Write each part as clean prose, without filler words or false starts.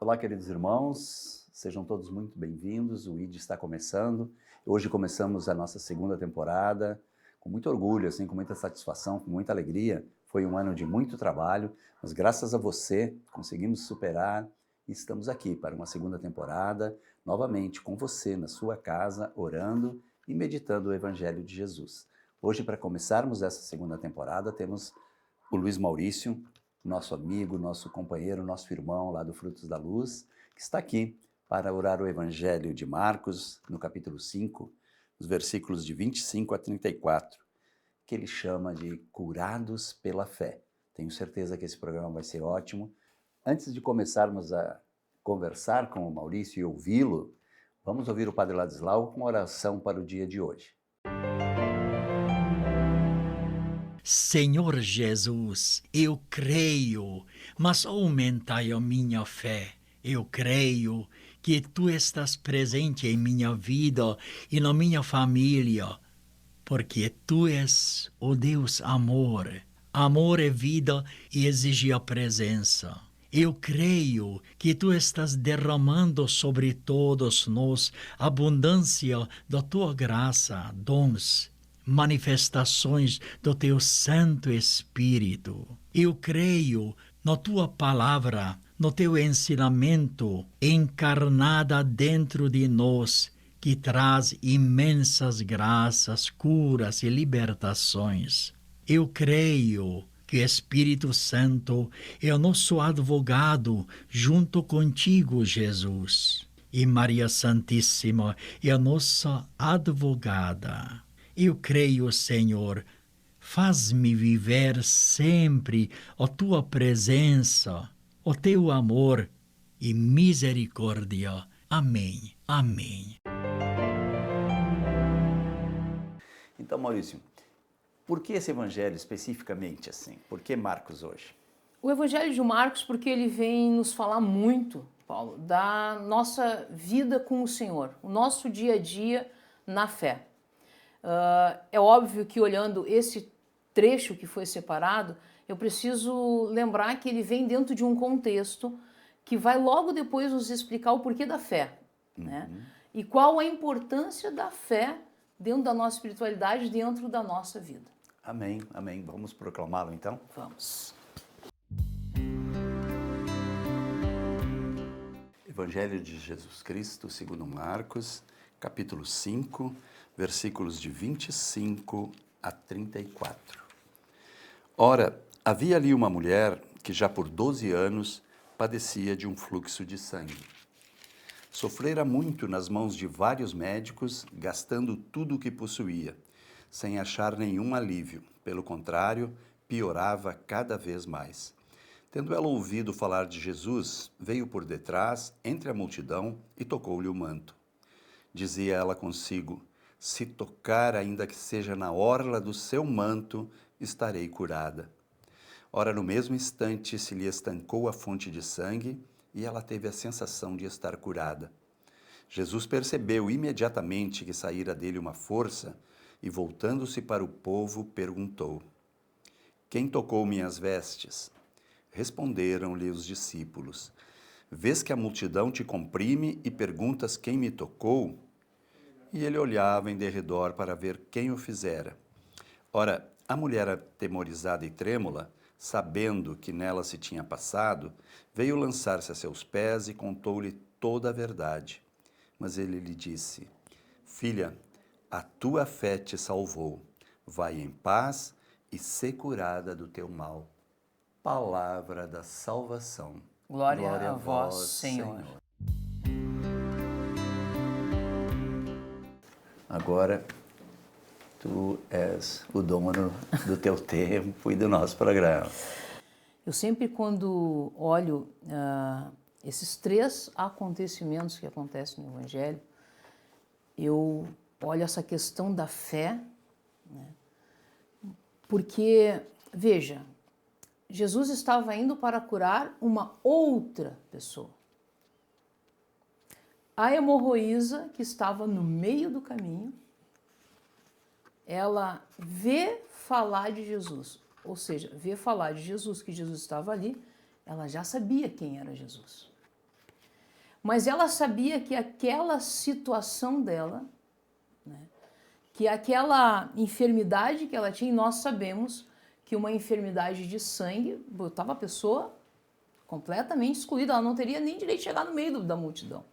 Olá, queridos irmãos, sejam todos muito bem-vindos. O ID está começando. Hoje começamos a nossa segunda temporada com muito orgulho, assim, com muita satisfação, com muita alegria. Foi um ano de muito trabalho, mas graças a você conseguimos superar e estamos aqui para uma segunda temporada, novamente com você na sua casa, orando e meditando o Evangelho de Jesus. Hoje, para começarmos essa segunda temporada, temos o Luiz Maurício, nosso amigo, nosso companheiro, nosso irmão lá do Frutos da Luz, que está aqui para orar o Evangelho de Marcos, no capítulo 5, os versículos de 25 a 34, que ele chama de Curados pela Fé. Tenho certeza que esse programa vai ser ótimo. Antes de começarmos a conversar com o Maurício e ouvi-lo, vamos ouvir o Padre Ladislau com oração para o dia de hoje. Senhor Jesus, eu creio, mas aumentai a minha fé. Eu creio que Tu estás presente em minha vida e na minha família, porque Tu és o Deus amor. Amor é vida e exige a presença. Eu creio que Tu estás derramando sobre todos nós abundância da Tua graça, dons, manifestações do Teu Santo Espírito. Eu creio na Tua palavra, no Teu ensinamento encarnada dentro de nós, que traz imensas graças, curas e libertações. Eu creio que o Espírito Santo é o nosso advogado junto contigo, Jesus. E Maria Santíssima é a nossa advogada. Eu creio, Senhor, faz-me viver sempre a Tua presença, o Teu amor e misericórdia. Amém. Amém. Então, Maurício, por que esse evangelho especificamente assim? Por que Marcos hoje? O Evangelho de Marcos, porque ele vem nos falar muito, Paulo, da nossa vida com o Senhor, o nosso dia a dia na fé. É óbvio que olhando esse trecho que foi separado, eu preciso lembrar que ele vem dentro de um contexto que vai logo depois nos explicar o porquê da fé, né? E qual a importância da fé dentro da nossa espiritualidade, dentro da nossa vida. Amém, amém. Vamos proclamá-lo então? Vamos. Evangelho de Jesus Cristo, segundo Marcos, capítulo 5, versículos de 25 a 34. Ora, havia ali uma mulher que já por 12 anos padecia de um fluxo de sangue. Sofrera muito nas mãos de vários médicos, gastando tudo o que possuía, sem achar nenhum alívio. Pelo contrário, piorava cada vez mais. Tendo ela ouvido falar de Jesus, veio por detrás, entre a multidão, e tocou-lhe o manto. Dizia ela consigo: se tocar, ainda que seja na orla do seu manto, estarei curada. Ora, no mesmo instante se lhe estancou a fonte de sangue, e ela teve a sensação de estar curada. Jesus percebeu imediatamente que saíra dele uma força, e voltando-se para o povo, perguntou: quem tocou minhas vestes? Responderam-lhe os discípulos: vês que a multidão te comprime e perguntas quem me tocou? E ele olhava em derredor para ver quem o fizera. Ora, a mulher atemorizada e trêmula, sabendo que nela se tinha passado, veio lançar-se a seus pés e contou-lhe toda a verdade. Mas ele lhe disse: filha, a tua fé te salvou. Vai em paz e sê curada do teu mal. Palavra da salvação. Glória a vós, Senhor. Agora, tu és o dono do teu tempo e do nosso programa. Eu sempre, quando olho esses três acontecimentos que acontecem no Evangelho, eu olho essa questão da fé, né? Porque, veja, Jesus estava indo para curar uma outra pessoa. A hemorroísa, que estava no meio do caminho, ela vê falar de Jesus, ou seja, vê falar de Jesus, que Jesus estava ali, ela já sabia quem era Jesus. Mas ela sabia que aquela situação dela, né, que aquela enfermidade que ela tinha, e nós sabemos que uma enfermidade de sangue botava a pessoa completamente excluída, ela não teria nem direito de chegar no meio da multidão.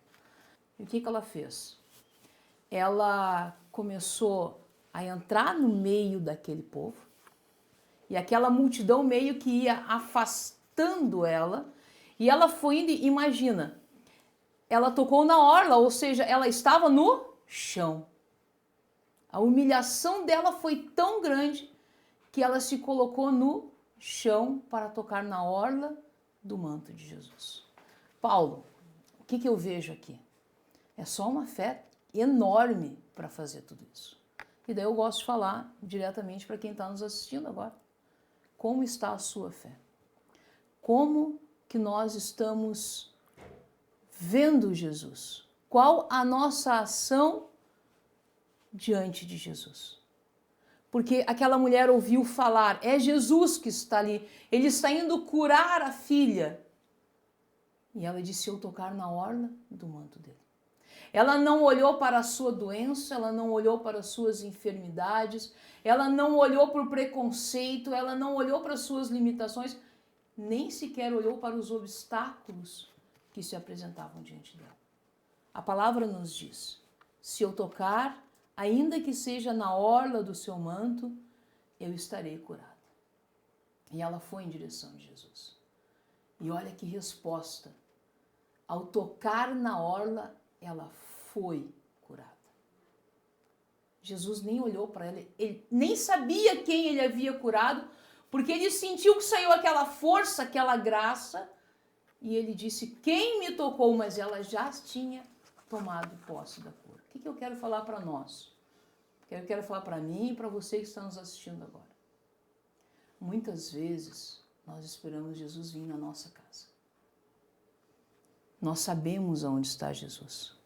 E o que ela fez? Ela começou a entrar no meio daquele povo, e aquela multidão meio que ia afastando ela, e ela foi indo, imagina, ela tocou na orla, ou seja, ela estava no chão. A humilhação dela foi tão grande que ela se colocou no chão para tocar na orla do manto de Jesus. Paulo, o que eu vejo aqui? É só uma fé enorme para fazer tudo isso. E daí eu gosto de falar diretamente para quem está nos assistindo agora. Como está a sua fé? Como que nós estamos vendo Jesus? Qual a nossa ação diante de Jesus? Porque aquela mulher ouviu falar, é Jesus que está ali, ele está indo curar a filha. E ela disse, eu tocar na orla do manto dele. Ela não olhou para a sua doença, ela não olhou para as suas enfermidades, ela não olhou para o preconceito, ela não olhou para as suas limitações, nem sequer olhou para os obstáculos que se apresentavam diante dela. A palavra nos diz, se eu tocar, ainda que seja na orla do seu manto, eu estarei curada. E ela foi em direção de Jesus. E olha que resposta. Ao tocar na orla, ela foi curada. Jesus nem olhou para ela, ele nem sabia quem ele havia curado, porque ele sentiu que saiu aquela força, aquela graça, e ele disse, quem me tocou? Mas ela já tinha tomado posse da cura. O que eu quero falar para nós? Eu quero falar para mim e para você que está nos assistindo agora. Muitas vezes nós esperamos Jesus vir na nossa casa. Nós sabemos aonde está Jesus.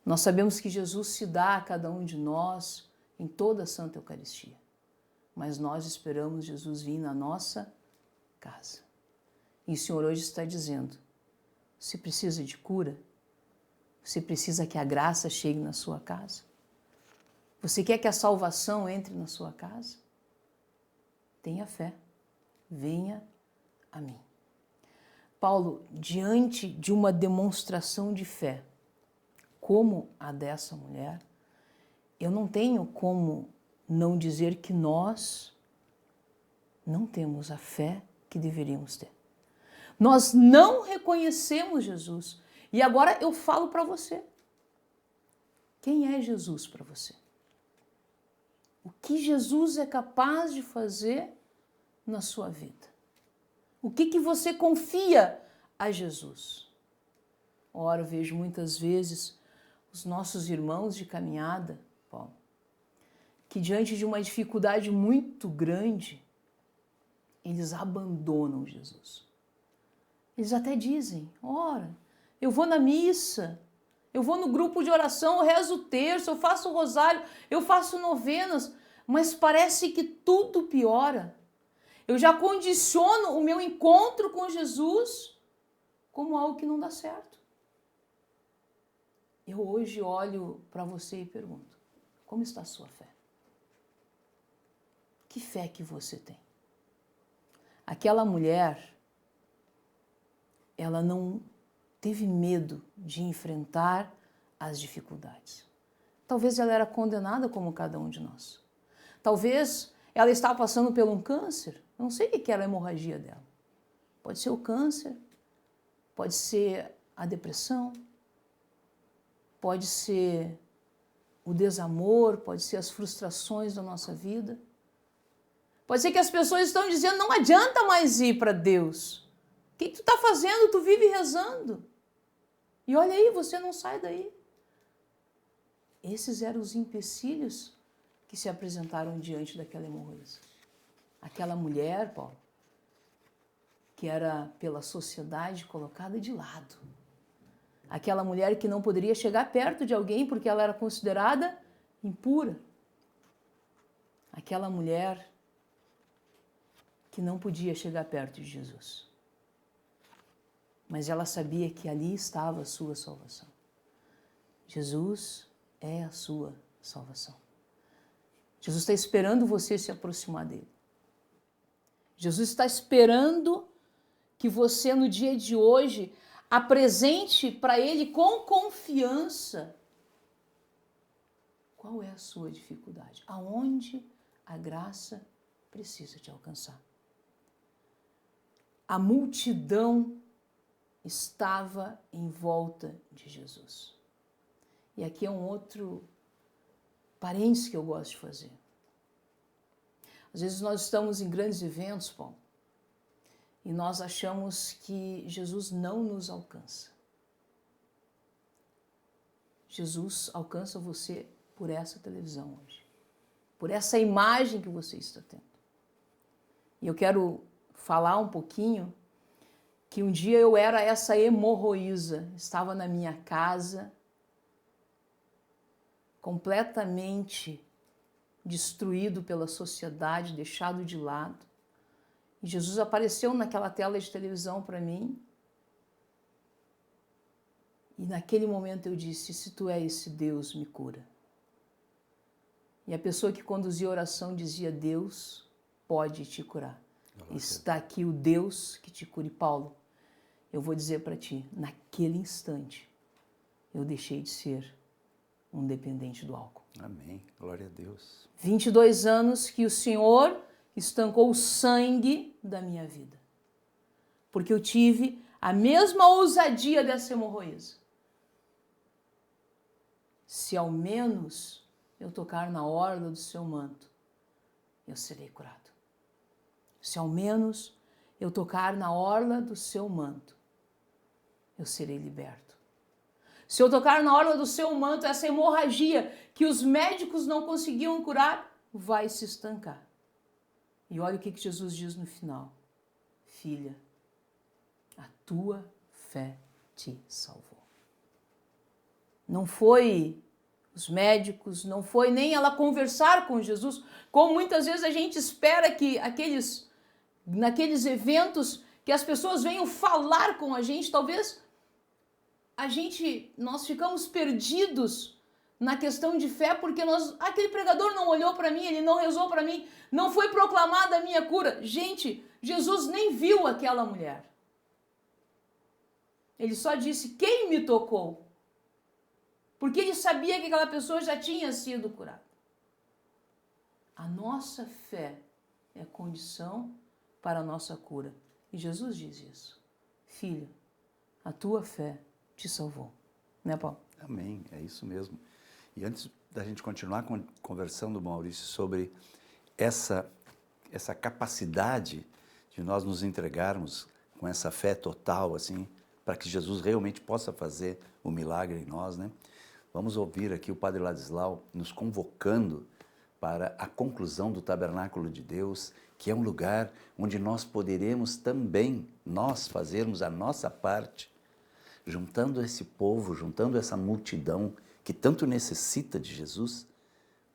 Nós sabemos que Jesus se dá a cada um de nós em toda a Santa Eucaristia. Mas nós esperamos Jesus vir na nossa casa. E o Senhor hoje está dizendo, você precisa de cura? Você precisa que a graça chegue na sua casa? Você quer que a salvação entre na sua casa? Tenha fé. Venha a mim. Paulo, diante de uma demonstração de fé, como a dessa mulher, eu não tenho como não dizer que nós não temos a fé que deveríamos ter. Nós não reconhecemos Jesus. E agora eu falo para você. Quem é Jesus para você? O que Jesus é capaz de fazer na sua vida? O que você confia a Jesus? Ora, eu vejo muitas vezes os nossos irmãos de caminhada, Paulo, que diante de uma dificuldade muito grande, eles abandonam Jesus. Eles até dizem, ora, eu vou na missa, eu vou no grupo de oração, eu rezo o terço, eu faço o rosário, eu faço novenas, mas parece que tudo piora. Eu já condiciono o meu encontro com Jesus como algo que não dá certo. Eu hoje olho para você e pergunto, como está a sua fé? Que fé que você tem? Aquela mulher, ela não teve medo de enfrentar as dificuldades. Talvez ela era condenada como cada um de nós. Talvez ela estava passando por um câncer. Eu não sei o que era a hemorragia dela. Pode ser o câncer, pode ser a depressão, pode ser o desamor, pode ser as frustrações da nossa vida. Pode ser que as pessoas estão dizendo, não adianta mais ir para Deus. O que tu está fazendo? Tu vive rezando. E olha aí, você não sai daí. Esses eram os empecilhos que se apresentaram diante daquela hemorroida. Aquela mulher, Paulo, que era pela sociedade colocada de lado. Aquela mulher que não poderia chegar perto de alguém porque ela era considerada impura. Aquela mulher que não podia chegar perto de Jesus. mas ela sabia que ali estava a sua salvação. Jesus é a sua salvação. Jesus está esperando você se aproximar dele. Jesus está esperando que você, no dia de hoje, apresente para ele com confiança qual é a sua dificuldade, aonde a graça precisa te alcançar. A multidão estava em volta de Jesus. E aqui é um outro parênteses que eu gosto de fazer. Às vezes nós estamos em grandes eventos, Paulo, e nós achamos que Jesus não nos alcança. Jesus alcança você por essa televisão hoje, por essa imagem que você está tendo. E eu quero falar um pouquinho que um dia eu era essa hemorroísa, estava na minha casa, completamente destruído pela sociedade, deixado de lado. E Jesus apareceu naquela tela de televisão para mim. E naquele momento eu disse, se tu és esse Deus, me cura. E a pessoa que conduzia a oração dizia, Deus pode te curar. Está aqui o Deus que te cura. E Paulo, eu vou dizer para ti, naquele instante, eu deixei de ser um dependente do álcool. Amém. Glória a Deus. 22 anos que o Senhor estancou o sangue da minha vida. Porque eu tive a mesma ousadia dessa hemorroísa. Se ao menos eu tocar na orla do seu manto, eu serei curado. Se ao menos eu tocar na orla do seu manto, eu serei liberto. Se eu tocar na orla do seu manto, essa hemorragia que os médicos não conseguiam curar, vai se estancar. E olha o que Jesus diz no final. Filha, a tua fé te salvou. Não foi os médicos, não foi nem ela conversar com Jesus, como muitas vezes a gente espera que naqueles eventos que as pessoas venham falar com a gente, talvez nós ficamos perdidos na questão de fé porque aquele pregador não olhou para mim, ele não rezou para mim, não foi proclamada a minha cura. Gente, Jesus nem viu aquela mulher. Ele só disse, quem me tocou? Porque ele sabia que aquela pessoa já tinha sido curada. A nossa fé é a condição para a nossa cura. E Jesus diz isso. Filho, a tua fé te salvou. Né, Paulo? Amém, é isso mesmo. E antes da gente continuar conversando, Maurício, sobre essa capacidade de nós nos entregarmos com essa fé total, assim, para que Jesus realmente possa fazer o milagre em nós, né? Vamos ouvir aqui o Padre Ladislau nos convocando para a conclusão do Tabernáculo de Deus, que é um lugar onde nós poderemos também, nós fazermos a nossa parte, juntando esse povo, juntando essa multidão que tanto necessita de Jesus,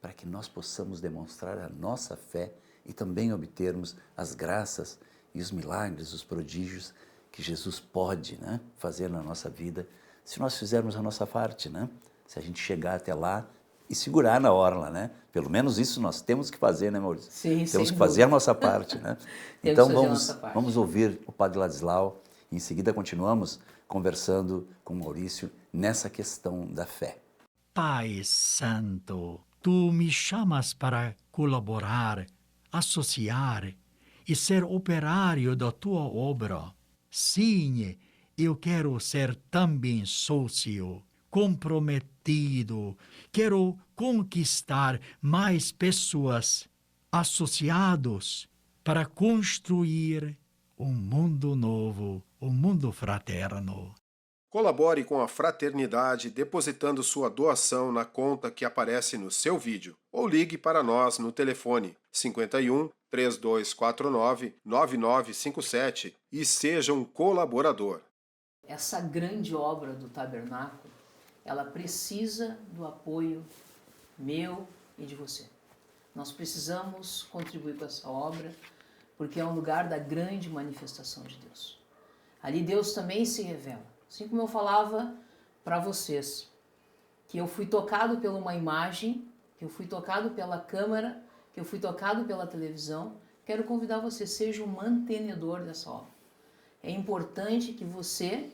para que nós possamos demonstrar a nossa fé e também obtermos as graças e os milagres, os prodígios que Jesus pode, né, fazer na nossa vida, se nós fizermos a nossa parte, né? Se a gente chegar até lá e segurar na orla, né? Pelo menos isso nós temos que fazer, né, Maurício? Sim, temos que fazer a nossa parte, né? Então vamos ouvir o Padre Ladislau e em seguida continuamos conversando com Maurício nessa questão da fé. Pai Santo, tu me chamas para colaborar, associar e ser operário da tua obra. Sim, eu quero ser também sócio, comprometido, quero conquistar mais pessoas, associados, para construir um mundo novo, um mundo fraterno. Colabore com a Fraternidade depositando sua doação na conta que aparece no seu vídeo ou ligue para nós no telefone 51 3249 9957 e seja um colaborador. Essa grande obra do tabernáculo, ela precisa do apoio meu e de você. Nós precisamos contribuir com essa obra porque é um lugar da grande manifestação de Deus. Ali Deus também se revela. Assim como eu falava para vocês, que eu fui tocado por uma imagem, que eu fui tocado pela câmera, que eu fui tocado pela televisão, quero convidar você, seja um mantenedor dessa obra. É importante que você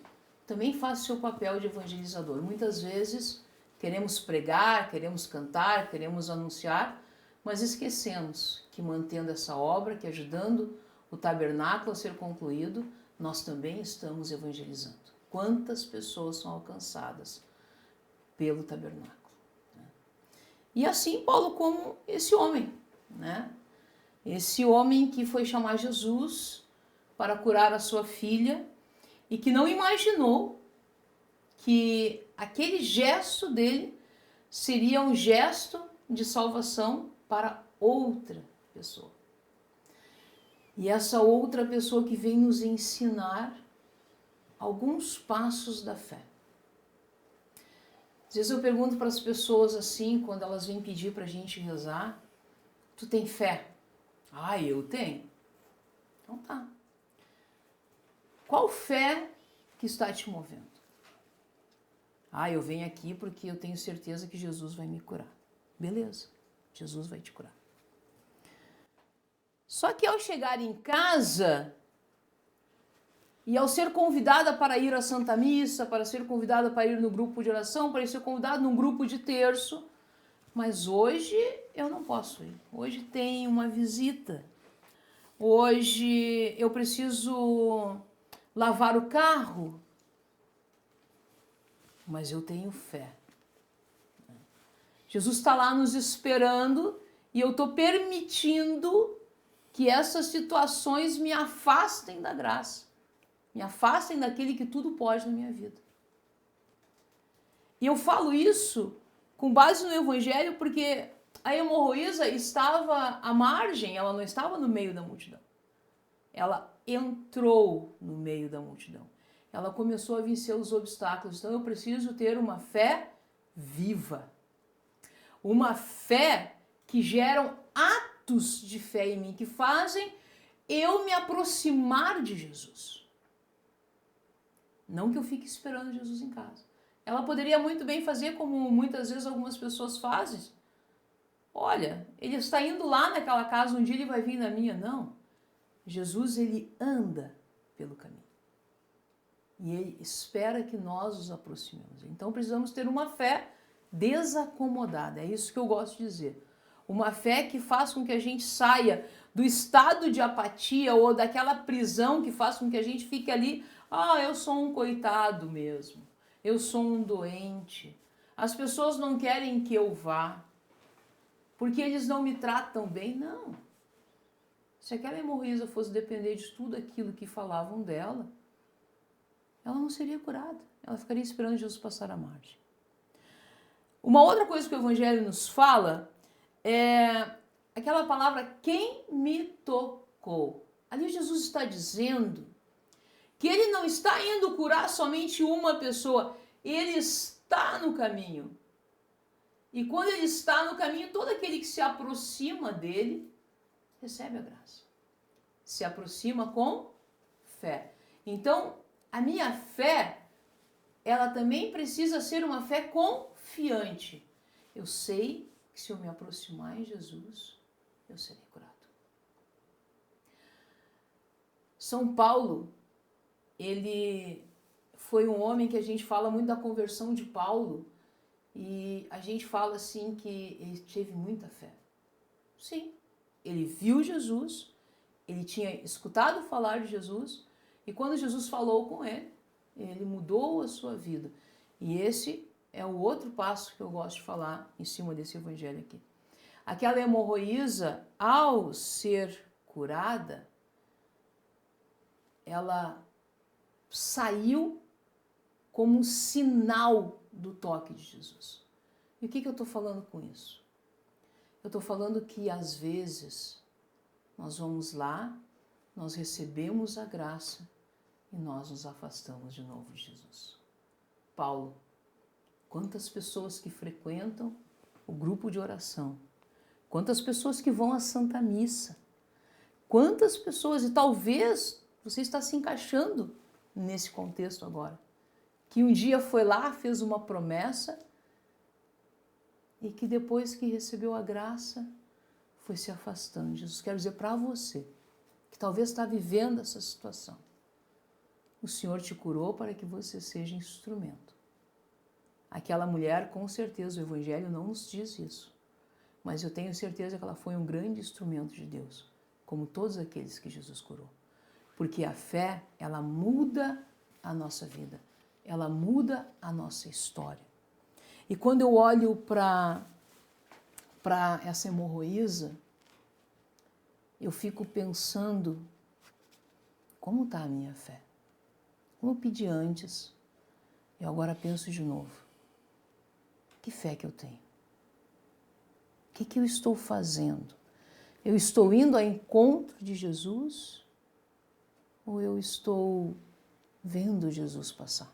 também faça o seu papel de evangelizador. Muitas vezes queremos pregar, queremos cantar, queremos anunciar, mas esquecemos que mantendo essa obra, que ajudando o tabernáculo a ser concluído, nós também estamos evangelizando. Quantas pessoas são alcançadas pelo tabernáculo. Né? E assim Paulo como esse homem, né? Esse homem que foi chamar Jesus para curar a sua filha e que não imaginou que aquele gesto dele seria um gesto de salvação para outra pessoa. E essa outra pessoa que vem nos ensinar alguns passos da fé. Às vezes eu pergunto para as pessoas assim, quando elas vêm pedir para a gente rezar, tu tem fé? Ah, eu tenho. Então tá. Qual fé que está te movendo? Ah, eu venho aqui porque eu tenho certeza que Jesus vai me curar. Beleza, Jesus vai te curar. Só que ao chegar em casa e ao ser convidada para ir à Santa Missa, para ser convidada para ir no grupo de oração, para ser convidada num grupo de terço, mas hoje eu não posso ir. Hoje tem uma visita. Hoje eu preciso lavar o carro, mas eu tenho fé. Jesus está lá nos esperando e eu estou permitindo que essas situações me afastem da graça, me afastem daquele que tudo pode na minha vida. E eu falo isso com base no Evangelho porque a hemorroísa estava à margem, ela não estava no meio da multidão. Ela entrou no meio da multidão. Ela começou a vencer os obstáculos. Então eu preciso ter uma fé viva. Uma fé que geram atos de fé em mim, que fazem eu me aproximar de Jesus. Não que eu fique esperando Jesus em casa. Ela poderia muito bem fazer como muitas vezes algumas pessoas fazem. Olha, ele está indo lá naquela casa, um dia ele vai vir na minha. Não. Jesus, ele anda pelo caminho. E ele espera que nós nos aproximemos. Então precisamos ter uma fé desacomodada. É isso que eu gosto de dizer. Uma fé que faz com que a gente saia do estado de apatia ou daquela prisão que faz com que a gente fique ali, eu sou um coitado mesmo. Eu sou um doente. As pessoas não querem que eu vá porque eles não me tratam bem. Não. Se aquela hemorroísa fosse depender de tudo aquilo que falavam dela, ela não seria curada. Ela ficaria esperando Jesus passar a margem. Uma outra coisa que o Evangelho nos fala é aquela palavra, quem me tocou. Ali Jesus está dizendo que ele não está indo curar somente uma pessoa, ele está no caminho. E quando ele está no caminho, todo aquele que se aproxima dele recebe a graça. Se aproxima com fé. Então, a minha fé, ela também precisa ser uma fé confiante. Eu sei que se eu me aproximar em Jesus, eu serei curado. São Paulo, ele foi um homem que a gente fala muito da conversão de Paulo e a gente fala assim que ele teve muita fé. Sim, ele viu Jesus, ele tinha escutado falar de Jesus e quando Jesus falou com ele, ele mudou a sua vida. E esse é o outro passo que eu gosto de falar em cima desse evangelho aqui. Aquela hemorroísa, ao ser curada, ela saiu como um sinal do toque de Jesus. E o que eu estou falando com isso? Eu estou falando que às vezes nós vamos lá, nós recebemos a graça e nós nos afastamos de novo de Jesus. Paulo, quantas pessoas que frequentam o grupo de oração, quantas pessoas que vão à Santa Missa, quantas pessoas, e talvez você está se encaixando nesse contexto agora, que um dia foi lá, fez uma promessa e que depois que recebeu a graça foi se afastando. Jesus quer dizer para você que talvez está vivendo essa situação. O Senhor te curou para que você seja instrumento. Aquela mulher, com certeza, o Evangelho não nos diz isso, mas eu tenho certeza que ela foi um grande instrumento de Deus, como todos aqueles que Jesus curou. Porque a fé, ela muda a nossa vida, ela muda a nossa história. E quando eu olho para essa hemorroísa, eu fico pensando, como está a minha fé? Como eu pedi antes, eu agora penso de novo. Que fé que eu tenho? O que eu estou fazendo? Eu estou indo ao encontro de Jesus ou eu estou vendo Jesus passar?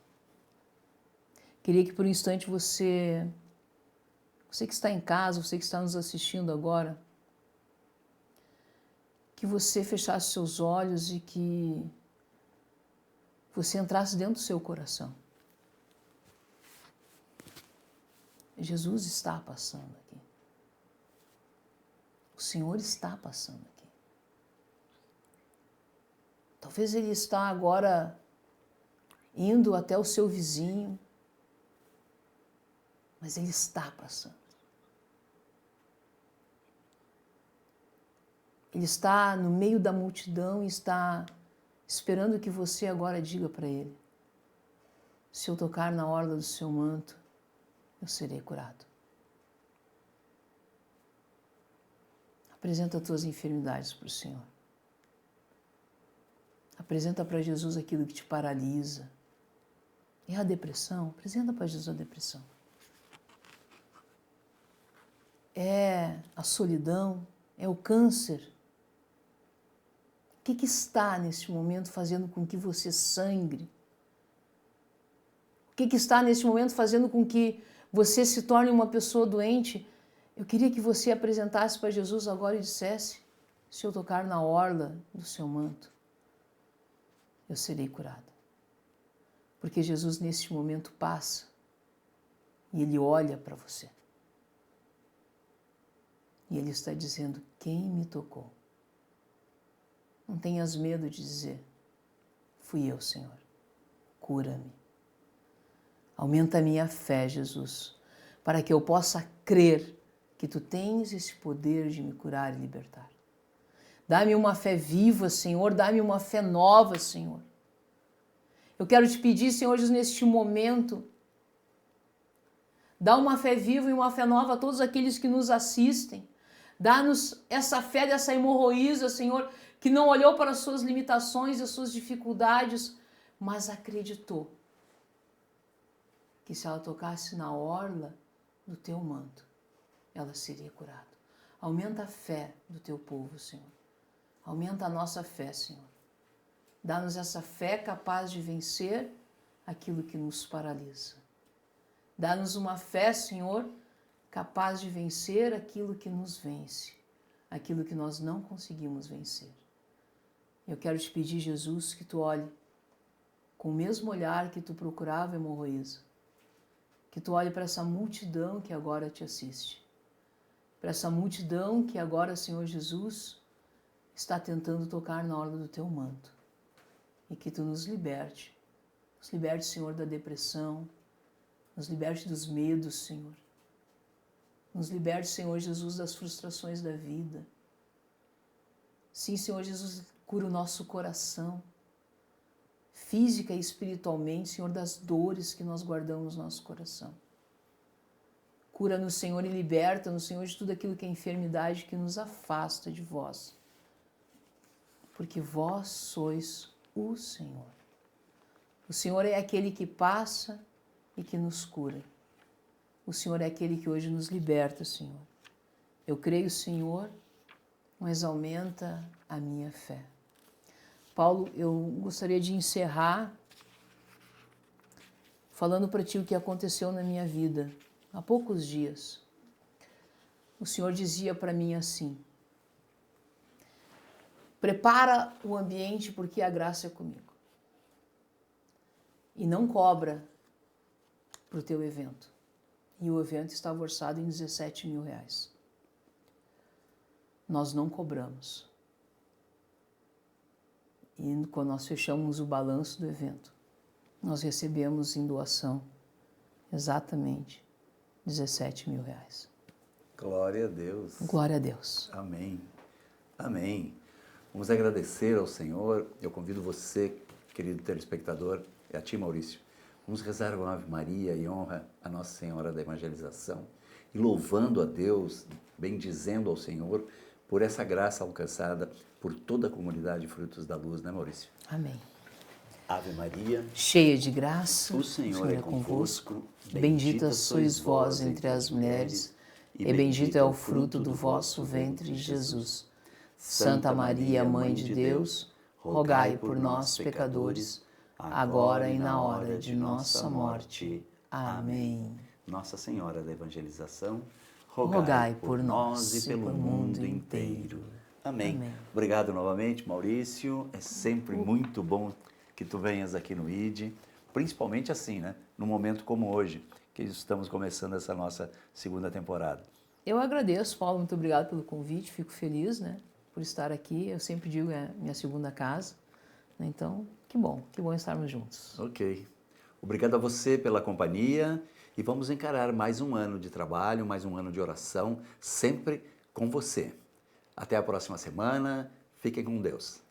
Queria que por um instante você que está em casa, você que está nos assistindo agora, que você fechasse seus olhos e que você entrasse dentro do seu coração. Jesus está passando aqui. O Senhor está passando aqui. Talvez Ele está agora indo até o seu vizinho, mas Ele está passando. Ele está no meio da multidão e está esperando que você agora diga para Ele: se eu tocar na orla do seu manto, eu serei curado. Apresenta as tuas enfermidades para o Senhor. Apresenta para Jesus aquilo que te paralisa. É a depressão? Apresenta para Jesus a depressão. É a solidão? É o câncer? O que está neste momento fazendo com que você sangre? O que está neste momento fazendo com que você se torne uma pessoa doente? Eu queria que você apresentasse para Jesus agora e dissesse: se eu tocar na orla do seu manto, eu serei curado. Porque Jesus neste momento passa e Ele olha para você. E Ele está dizendo: quem me tocou? Não tenhas medo de dizer: fui eu, Senhor. Cura-me. Aumenta a minha fé, Jesus, para que eu possa crer que Tu tens esse poder de me curar e libertar. Dá-me uma fé viva, Senhor, dá-me uma fé nova, Senhor. Eu quero te pedir, Senhor Jesus, neste momento, dá uma fé viva e uma fé nova a todos aqueles que nos assistem. Dá-nos essa fé dessa hemorroísa, Senhor, que não olhou para as suas limitações e as suas dificuldades, mas acreditou que se ela tocasse na orla do Teu manto, ela seria curada. Aumenta a fé do Teu povo, Senhor. Aumenta a nossa fé, Senhor. Dá-nos essa fé capaz de vencer aquilo que nos paralisa. Dá-nos uma fé, Senhor, capaz de vencer aquilo que nos vence, aquilo que nós não conseguimos vencer. Eu quero te pedir, Jesus, que Tu olhe com o mesmo olhar que Tu procurava a hemorroísa, que Tu olhe para essa multidão que agora te assiste, para essa multidão que agora, Senhor Jesus, está tentando tocar na orla do Teu manto, e que Tu nos liberte, Senhor, da depressão, nos liberte dos medos, Senhor, nos liberte, Senhor Jesus, das frustrações da vida. Sim, Senhor Jesus, cura o nosso coração, física e espiritualmente, Senhor, das dores que nós guardamos no nosso coração. Cura-nos, Senhor, e liberta-nos, Senhor, de tudo aquilo que é enfermidade que nos afasta de Vós. Porque Vós sois o Senhor. O Senhor é aquele que passa e que nos cura. O Senhor é aquele que hoje nos liberta, Senhor. Eu creio, Senhor, mas aumenta a minha fé. Paulo, eu gostaria de encerrar falando para Ti o que aconteceu na minha vida há poucos dias. O Senhor dizia para mim assim: prepara o ambiente porque a graça é comigo. e não cobra para o teu evento. E o evento estava orçado em 17 mil reais. Nós não cobramos. E quando nós fechamos o balanço do evento, nós recebemos em doação exatamente 17 mil reais. Glória a Deus. Glória a Deus. Amém. Amém. Vamos agradecer ao Senhor. Eu convido você, querido telespectador, e a ti, Maurício. Vamos rezar uma Ave Maria em honra a Nossa Senhora da Evangelização e louvando a Deus, bendizendo ao Senhor por essa graça alcançada por toda a comunidade Frutos da Luz, né, Maurício? Amém. Ave Maria, Cheia de graça, o Senhor é convosco, bendita sois vós entre as mulheres, e bendito é o fruto do vosso ventre, Jesus. Santa Maria, Mãe de Deus, rogai por nós, pecadores, agora e na hora de nossa morte. Amém. Nossa Senhora da Evangelização, Rogai por nós e pelo mundo inteiro. Amém. Amém. Obrigado novamente, Maurício. É sempre muito bom que tu venhas aqui no ID, principalmente assim, né? Num momento como hoje, que estamos começando essa nossa segunda temporada. Eu agradeço, Paulo, muito obrigado pelo convite, fico feliz, né, por estar aqui. Eu sempre digo, é minha segunda casa, né? Então, que bom estarmos juntos. Ok. Obrigado a você pela companhia e vamos encarar mais um ano de trabalho, mais um ano de oração, sempre com você. Até a próxima semana. Fiquem com Deus.